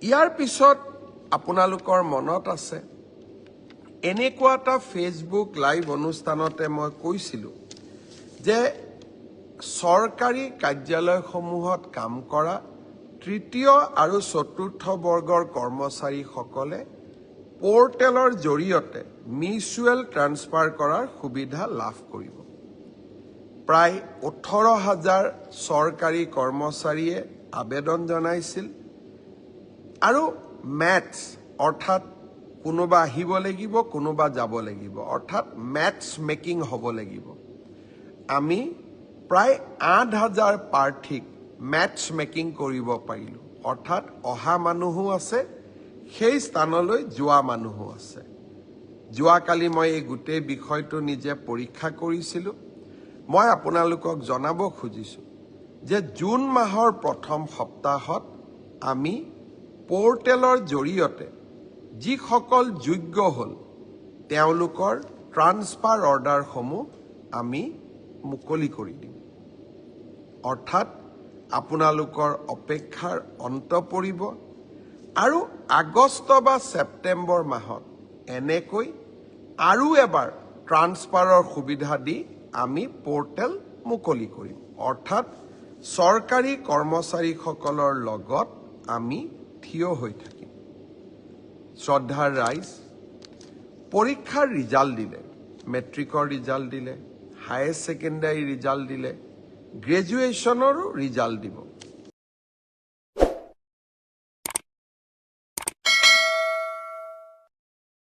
ইয়াৰ পিছত আপোনালোকৰ মনত আছে এনেকুৱা এটা ফেচবুক লাইভ অনুষ্ঠানতে মই কৈছিলোঁ যে চৰকাৰী কাৰ্যালয়সমূহত কাম কৰা তৃতীয় আৰু চতুৰ্থ বৰ্গৰ কৰ্মচাৰীসকলে পোৰ্টেলৰ জৰিয়তে মিউচুৱেল ট্ৰান্সফাৰ কৰাৰ সুবিধা লাভ কৰিব। প্ৰায় 18,000 চৰকাৰী কৰ্মচাৰীয়ে আবেদন জনাইছিল আৰু মেটছ অৰ্থাৎ কোনোবা আহিব লাগিব কোনোবা যাব লাগিব অৰ্থাৎ মেটছ মেকিং হ'ব লাগিব। আমি প্ৰায় 8,000 প্ৰাৰ্থীক মেটছ মেকিং কৰিব পাৰিলোঁ অৰ্থাৎ অহা মানুহো আছে সেই স্থানলৈ যোৱা মানুহো আছে। যোৱাকালি মই এই গোটেই বিষয়টো নিজে পৰীক্ষা কৰিছিলোঁ। মই আপোনালোকক জনাব খুজিছোঁ যে জুন মাহৰ প্ৰথম সপ্তাহত আমি পোৰ্টেলৰ জৰিয়তে যিসকল যোগ্য হ'ল তেওঁলোকৰ ট্ৰান্সফাৰ অৰ্ডাৰসমূহ আমি মুকলি কৰি দিম। অৰ্থাৎ আপোনালোকৰ অপেক্ষাৰ অন্ত পৰিব আৰু আগষ্ট বা ছেপ্টেম্বৰ মাহত এনেকৈ আৰু এবাৰ ট্ৰান্সফাৰৰ সুবিধা দি আমি পোৰ্টেল মুকলি কৰিম। অৰ্থাৎ চৰকাৰী কৰ্মচাৰীসকলৰ লগত আমি থিয় হৈ থাকিম। শ্ৰদ্ধাৰ ৰাইজ, পৰীক্ষাৰ ৰিজাল্ট দিলে, মেট্ৰিকৰ ৰিজাল্ট দিলে, হায়াৰ ছেকেণ্ডাৰী ৰিজাল্ট দিলে, গ্ৰেজুৱেশ্যনৰো ৰিজাল্ট দিব।